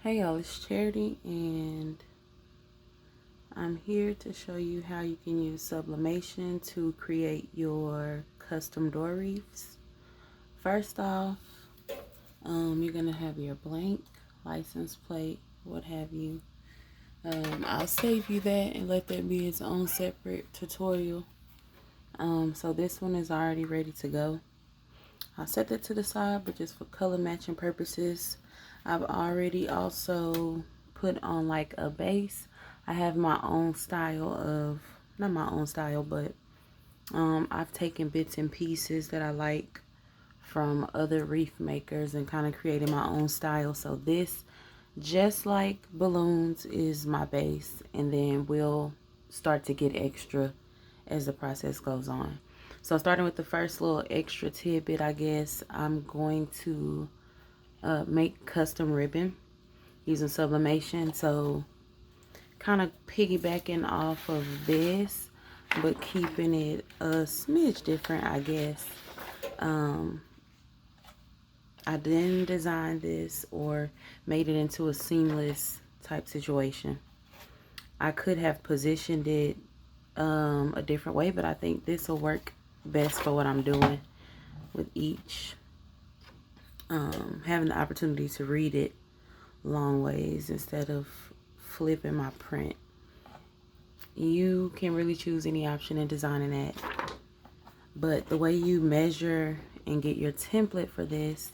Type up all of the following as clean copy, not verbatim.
Hey y'all, it's Charity and I'm here to show you how you can use sublimation to create your custom door wreaths. First off, you're gonna have your blank license plate, what have you. I'll save you that and let that be its own separate tutorial. So this one is already ready to go. I'll set that to the side, but just for color matching purposes, I've already also put on like a base. I have my own style of, not my own style, but I've taken bits and pieces that I like from other wreath makers and kind of created my own style. So this, just like balloons, is my base, and then we'll start to get extra as the process goes on. So starting with the first little extra tidbit, I guess, I'm going to make custom ribbon using sublimation. So kind of piggybacking off of this, but keeping it a smidge different, I guess. I didn't design this or made it into a seamless type situation. I could have positioned it a different way, but I think this will work best for what I'm doing with each. Having the opportunity to read it long ways instead of flipping my print. You can really choose any option in designing that, but the way you measure and get your template for this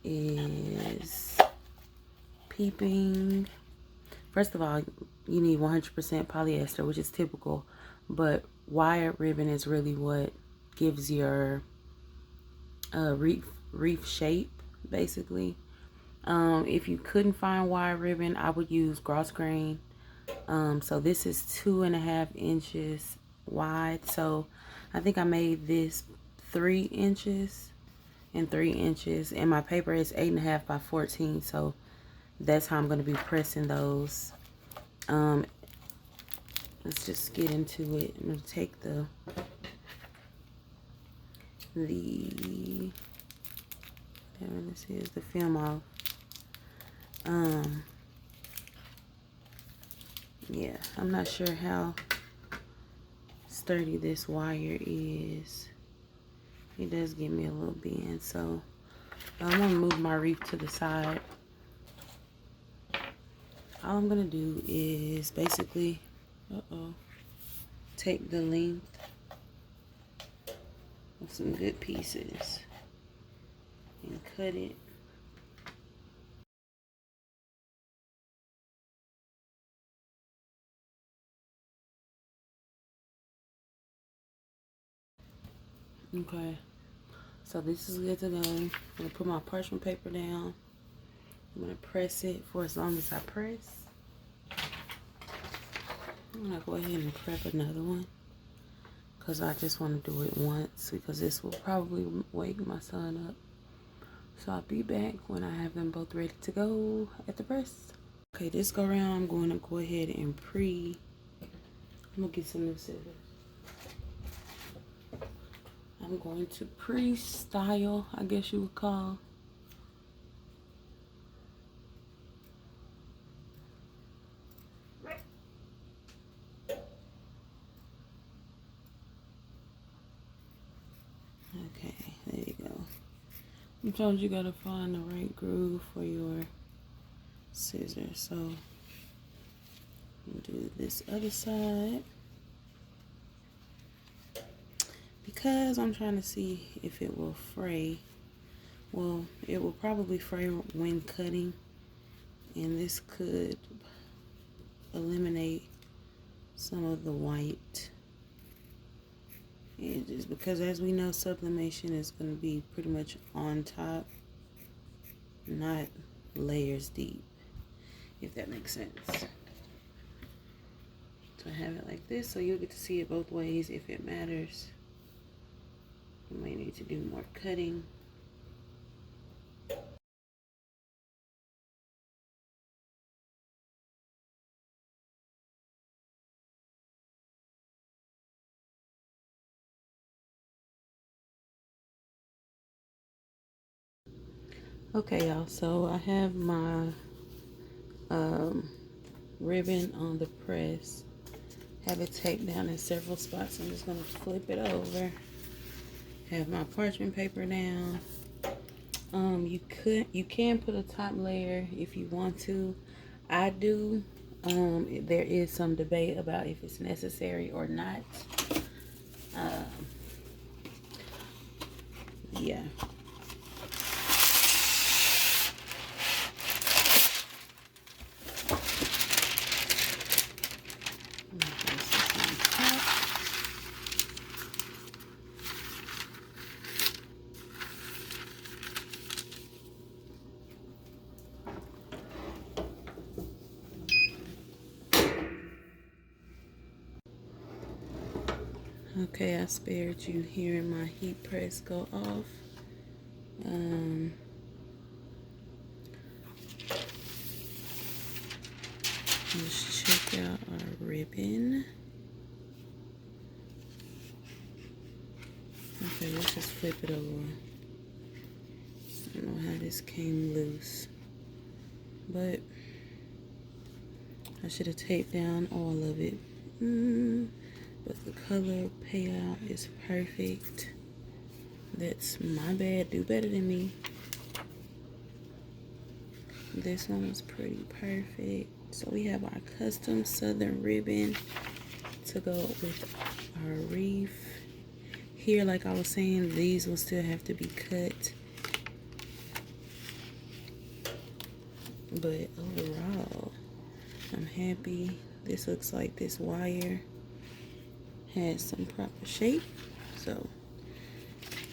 is peeping. First of all, you need 100% polyester, which is typical, but wired ribbon is really what gives your wreath shape, basically. If you couldn't find wire ribbon, I would use grosgrain. So this is 2.5 inches wide. So I think I made this 3 inches and 3 inches, and my paper is 8.5 by 14. So that's how I'm going to be pressing those. Let's just get into it. I'm going to take the whatever this is, the film off. Yeah, I'm not sure how sturdy this wire is. It does give me a little bend, so I'm gonna move my wreath to the side. All I'm gonna do is basically take the length of some good pieces and cut it. Okay, so this is good to go. I'm gonna put my parchment paper down. I'm gonna press it for as long as I press. I'm gonna go ahead and prep another one because I just want to do it once, because this will probably wake my son up. So I'll be back when I have them both ready to go at the press. Okay, this go around, I'm going to go ahead and I'm gonna get some new scissors. I'm going to pre-style, I guess you would call. Okay, there you go. Sometimes you gotta find the right groove for your scissors. So do this other side, because I'm trying to see if it will fray. Well, it will probably fray when cutting, and this could eliminate some of the white edges, because as we know, sublimation is going to be pretty much on top, not layers deep, if that makes sense. So I have it like this, so you'll get to see it both ways if it matters. You may need to do more cutting. Okay, y'all, so I have my ribbon on the press. Have it taped down in several spots. I'm just going to flip it over. Have my parchment paper down. You can put a top layer if you want to. I do. There is some debate about if it's necessary or not. Yeah. Okay, I spared you hearing my heat press go off. Let's check out our ribbon. Okay, let's just flip it over. I don't know how this came loose, but I should have taped down all of it. But the color payout is perfect. That's my bad. Do better than me. This one was pretty perfect. So we have our custom Southern ribbon to go with our wreath. Here, like I was saying, these will still have to be cut. But overall, I'm happy. This looks like this wire has some proper shape. So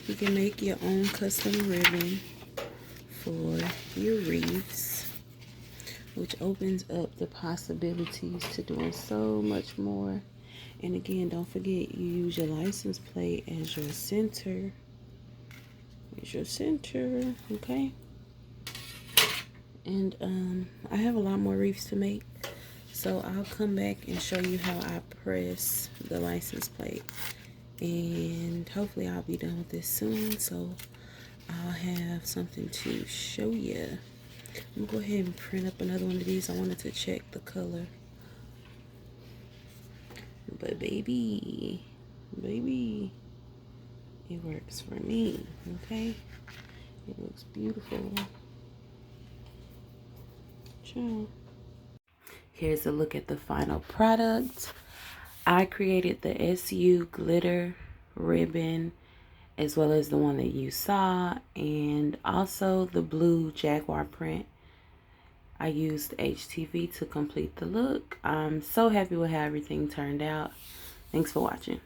you can make your own custom ribbon for your wreaths, which opens up the possibilities to doing so much more. And again, don't forget, you use your license plate as your center. As your center, okay? And I have a lot more wreaths to make, so I'll come back and show you how I press the license plate. And hopefully I'll be done with this soon, so I'll have something to show you. I'm gonna go ahead and print up another one of these. I wanted to check the color. But baby, it works for me, okay? It looks beautiful. Ciao. Here's a look at the final product. I created the SU glitter ribbon, as well as the one that you saw, and also the blue jaguar print. I used HTV to complete the look. I'm so happy with how everything turned out. Thanks for watching.